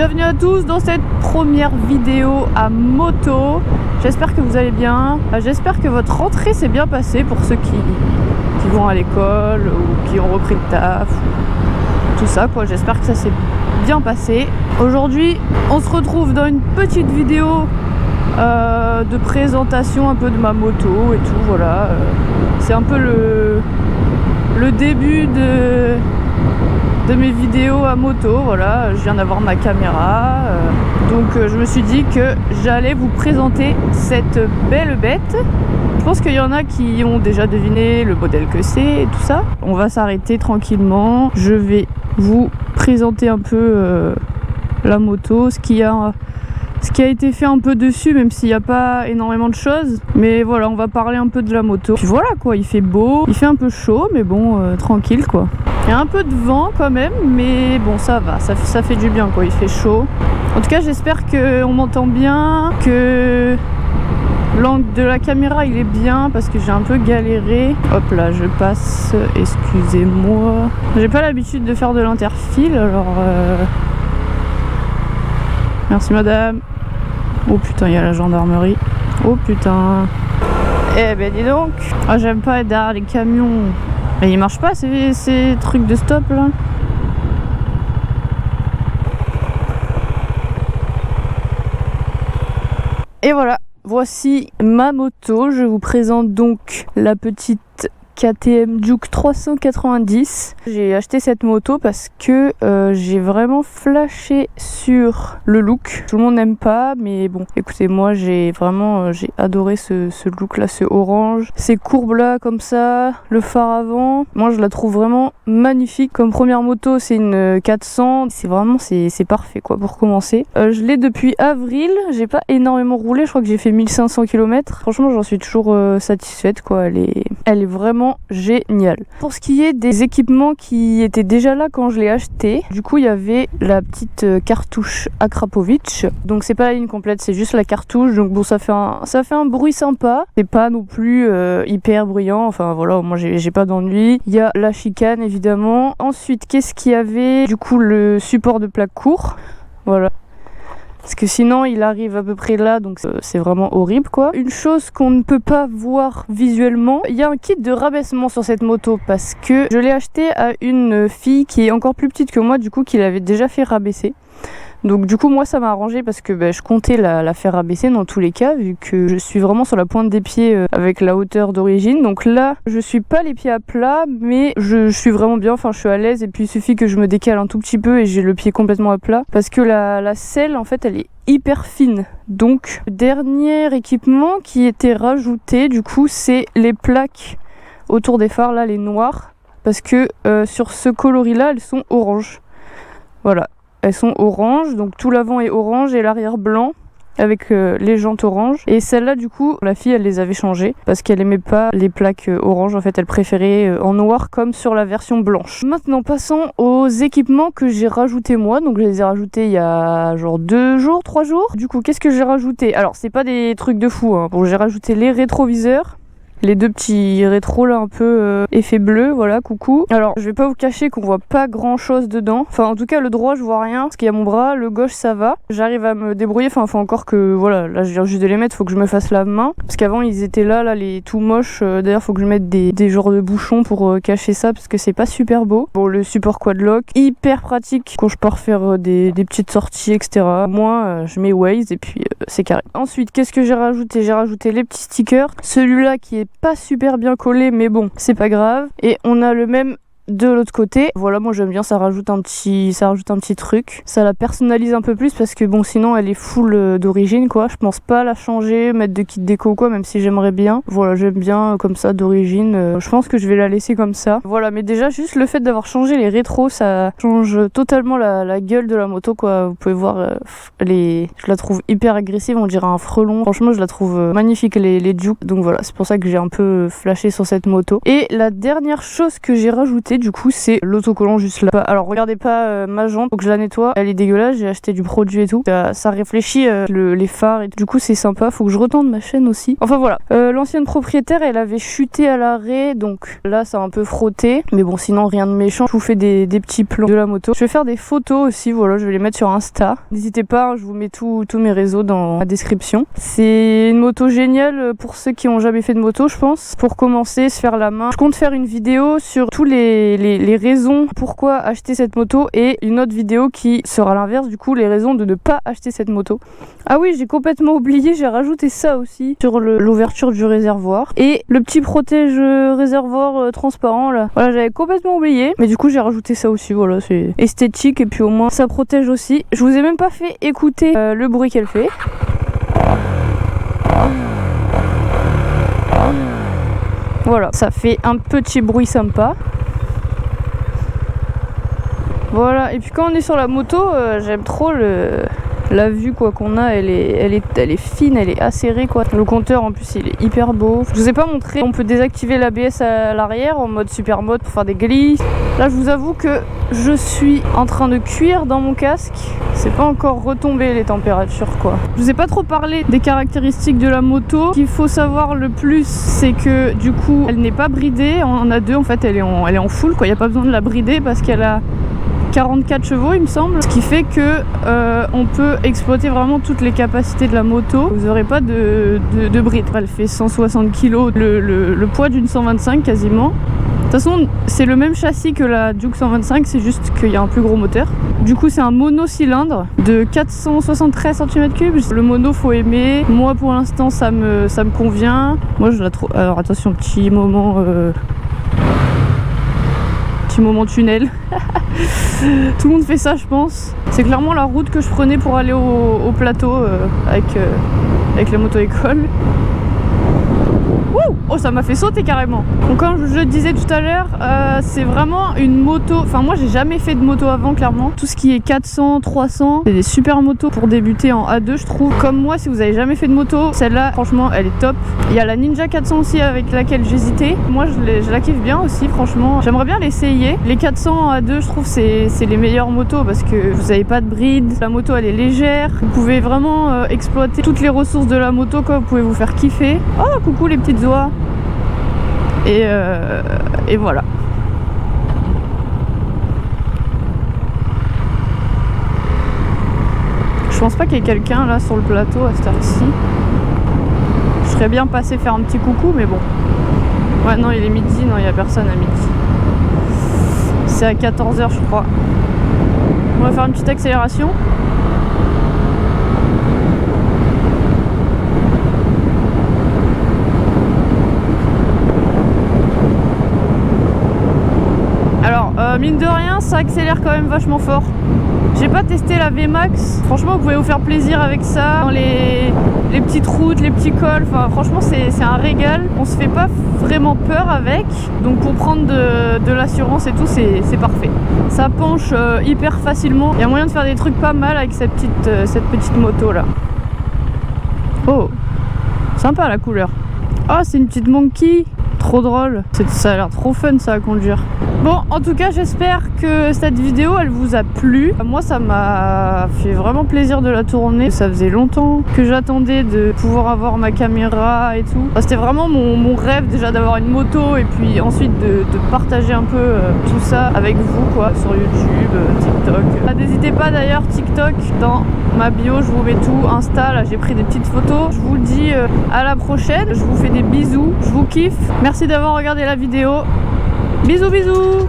Bienvenue à tous dans cette première vidéo à moto. J'espère que vous allez bien. J'espère que votre rentrée s'est bien passée pour ceux qui vont à l'école ou qui ont repris le taf. Tout ça quoi, j'espère que ça s'est bien passé. Aujourd'hui, on se retrouve dans une petite vidéo de présentation un peu de ma moto et tout, voilà. C'est un peu le début de mes vidéos à moto, voilà. Je viens d'avoir ma caméra, donc je me suis dit que j'allais vous présenter cette belle bête. Je pense qu'il y en a qui ont déjà deviné le modèle que c'est et tout ça. On va s'arrêter tranquillement, je vais vous présenter un peu la moto, ce qui a été fait un peu dessus, même s'il n'y a pas énormément de choses. Mais voilà, on va parler un peu de la moto. Puis voilà quoi, il fait beau, il fait un peu chaud, mais bon, tranquille quoi. Il y a un peu de vent quand même, mais bon, ça va, ça fait du bien quoi, il fait chaud. En tout cas, j'espère qu'on m'entend bien, que l'angle de la caméra il est bien, parce que j'ai un peu galéré. Hop là, je passe, excusez-moi. J'ai pas l'habitude de faire de l'interfile, alors... Merci madame. Oh putain, il y a la gendarmerie. Oh putain. Eh ben dis donc. Ah, j'aime pas être derrière les camions. Mais ils marchent pas ces trucs de stop là. Et voilà, voici ma moto. Je vous présente donc la petite KTM Juke 390. J'ai acheté cette moto parce que j'ai vraiment flashé sur le look. Tout le monde n'aime pas, mais bon, écoutez, moi j'ai adoré ce look là, ce orange, ces courbes là comme ça, le phare avant. Moi je la trouve vraiment magnifique. Comme première moto, c'est une 400. C'est parfait quoi pour commencer. Je l'ai depuis avril. J'ai pas énormément roulé. Je crois que j'ai fait 1500 km. Franchement, j'en suis toujours satisfaite quoi. Elle est vraiment génial. Pour ce qui est des équipements qui étaient déjà là quand je l'ai acheté, du coup il y avait la petite cartouche Akrapovic, donc c'est pas la ligne complète, c'est juste la cartouche, donc bon ça fait un bruit sympa, c'est pas non plus hyper bruyant, enfin voilà, moi j'ai pas d'ennui. Il y a la chicane évidemment. Ensuite, qu'est-ce qu'il y avait? Du coup le support de plaque court, voilà. Parce que sinon il arrive à peu près là, donc c'est vraiment horrible quoi. Une chose qu'on ne peut pas voir visuellement, il y a un kit de rabaissement sur cette moto parce que je l'ai acheté à une fille qui est encore plus petite que moi, du coup qui l'avait déjà fait rabaisser. Donc du coup moi ça m'a arrangé parce que je comptais la faire rabaisser dans tous les cas, vu que je suis vraiment sur la pointe des pieds avec la hauteur d'origine. Donc là je suis pas les pieds à plat, mais je suis vraiment bien, enfin je suis à l'aise, et puis il suffit que je me décale un tout petit peu et j'ai le pied complètement à plat, parce que la selle en fait elle est hyper fine. Donc dernier équipement qui était rajouté du coup, c'est les plaques autour des phares là, les noirs, parce que sur ce coloris là elles sont orange, voilà. Elles sont oranges, donc tout l'avant est orange et l'arrière blanc avec les jantes oranges. Et celle-là, du coup, la fille, elle les avait changées parce qu'elle aimait pas les plaques oranges. En fait, elle préférait en noir comme sur la version blanche. Maintenant, passons aux équipements que j'ai rajoutés moi. Donc, je les ai rajoutés il y a genre 3 jours. Du coup, qu'est-ce que j'ai rajouté? Alors, c'est pas des trucs de fou, hein. Bon, j'ai rajouté les rétroviseurs. Les deux petits rétros là un peu effet bleu, voilà, coucou. Alors je vais pas vous cacher qu'on voit pas grand chose dedans. Enfin en tout cas le droit je vois rien, parce qu'il y a mon bras, le gauche ça va. J'arrive à me débrouiller, enfin faut encore que, voilà, là je viens juste de les mettre, faut que je me fasse la main. Parce qu'avant ils étaient là les tout moches, d'ailleurs faut que je mette des genres de bouchons pour cacher ça, parce que c'est pas super beau. Bon, le support quadlock, hyper pratique quand je pars faire des petites sorties etc. Moi je mets Waze et puis c'est carré. Ensuite qu'est-ce que j'ai rajouté? J'ai rajouté les petits stickers. Celui-là qui est pas super bien collé, mais bon c'est pas grave, et on a le même de l'autre côté. Voilà, moi j'aime bien, ça rajoute un petit truc, ça la personnalise un peu plus, parce que bon sinon elle est full d'origine quoi. Je pense pas la changer, mettre de kit déco quoi, même si j'aimerais bien. Voilà, j'aime bien comme ça d'origine. Je pense que je vais la laisser comme ça. Voilà, mais déjà juste le fait d'avoir changé les rétros, ça change totalement la gueule de la moto quoi. Vous pouvez voir, je la trouve hyper agressive, on dirait un frelon. Franchement je la trouve magnifique les Juke. Donc voilà, c'est pour ça que j'ai un peu flashé sur cette moto. Et la dernière chose que j'ai rajoutée du coup c'est l'autocollant juste là. Alors regardez pas ma jante, faut que je la nettoie, elle est dégueulasse, j'ai acheté du produit et tout. Ça réfléchit les phares et tout. Du coup c'est sympa, faut que je retende ma chaîne aussi. Enfin voilà, l'ancienne propriétaire elle avait chuté à l'arrêt, donc là ça a un peu frotté. Mais bon sinon rien de méchant, je vous fais des petits plans de la moto. Je vais faire des photos aussi, voilà, je vais les mettre sur Insta. N'hésitez pas, je vous mets tous mes réseaux dans la description. C'est une moto géniale pour ceux qui ont jamais fait de moto je pense. Pour commencer, se faire la main. Je compte faire une vidéo sur tous les raisons pourquoi acheter cette moto et une autre vidéo qui sera l'inverse, du coup les raisons de ne pas acheter cette moto. Ah oui, j'ai complètement oublié, j'ai rajouté ça aussi sur l'ouverture du réservoir et le petit protège réservoir transparent là. Voilà, j'avais complètement oublié, mais du coup j'ai rajouté ça aussi, voilà, c'est esthétique et puis au moins ça protège aussi. Je vous ai même pas fait écouter le bruit qu'elle fait. Voilà, ça fait un petit bruit sympa. Voilà, et puis quand on est sur la moto, j'aime trop la vue quoi qu'on a, elle est fine, elle est acérée quoi. Le compteur en plus il est hyper beau. Je vous ai pas montré, on peut désactiver l'ABS à l'arrière en mode super mode pour faire des glisses. Là je vous avoue que je suis en train de cuire dans mon casque. C'est pas encore retombé les températures quoi. Je vous ai pas trop parlé des caractéristiques de la moto. Ce qu'il faut savoir le plus, c'est que du coup elle n'est pas bridée en A2, en fait elle est en full quoi. Il n'y a pas besoin de la brider parce qu'elle a 44 chevaux il me semble, ce qui fait que on peut exploiter vraiment toutes les capacités de la moto. Vous n'aurez pas de bride. Elle fait 160 kg, le poids d'une 125 quasiment. De toute façon c'est le même châssis que la Duke 125, c'est juste qu'il y a un plus gros moteur. Du coup c'est un monocylindre de 473 cm3. Le mono faut aimer, moi pour l'instant ça me convient. Moi je la trouve... Alors attention, petit moment tunnel. Tout le monde fait ça je pense. C'est clairement la route que je prenais pour aller au plateau avec la moto-école. Oh, ça m'a fait sauter carrément. Donc comme je le disais tout à l'heure, c'est vraiment une moto. Enfin moi j'ai jamais fait de moto avant clairement. Tout ce qui est 400, 300, c'est des super motos pour débuter en A2 je trouve. Comme moi, si vous avez jamais fait de moto, celle-là franchement elle est top. Il y a la Ninja 400 aussi avec laquelle j'hésitais. Moi je la kiffe bien aussi franchement. J'aimerais bien l'essayer. Les 400 en A2 je trouve c'est les meilleures motos parce que vous avez pas de bride. La moto elle est légère. Vous pouvez vraiment exploiter toutes les ressources de la moto quoi. Vous pouvez vous faire kiffer. Oh coucou les petites oies. Et voilà. Je pense pas qu'il y ait quelqu'un là sur le plateau à cette heure-ci. Je serais bien passé faire un petit coucou, mais bon. Ouais, non, il est midi, non, il y a personne à midi. C'est à 14h, je crois. On va faire une petite accélération. Mine de rien, ça accélère quand même vachement fort. J'ai pas testé la VMAX. Franchement, vous pouvez vous faire plaisir avec ça. Dans les petites routes, les petits cols. Enfin, franchement, c'est un régal. On se fait pas vraiment peur avec. Donc, pour prendre de l'assurance et tout, c'est parfait. Ça penche hyper facilement. Il y a moyen de faire des trucs pas mal avec cette petite moto là. Oh, sympa la couleur. Oh, c'est une petite Monkey. Trop drôle. Ça a l'air trop fun ça à conduire. Bon, en tout cas, j'espère que cette vidéo, elle vous a plu. Moi, ça m'a fait vraiment plaisir de la tourner. Ça faisait longtemps que j'attendais de pouvoir avoir ma caméra et tout. C'était vraiment mon rêve déjà d'avoir une moto et puis ensuite de partager un peu tout ça avec vous, quoi, sur YouTube, TikTok. N'hésitez pas d'ailleurs, TikTok, dans ma bio, je vous mets tout. Insta, là, j'ai pris des petites photos. Je vous dis à la prochaine. Je vous fais des bisous. Je vous kiffe. Merci d'avoir regardé la vidéo. Bisous bisous.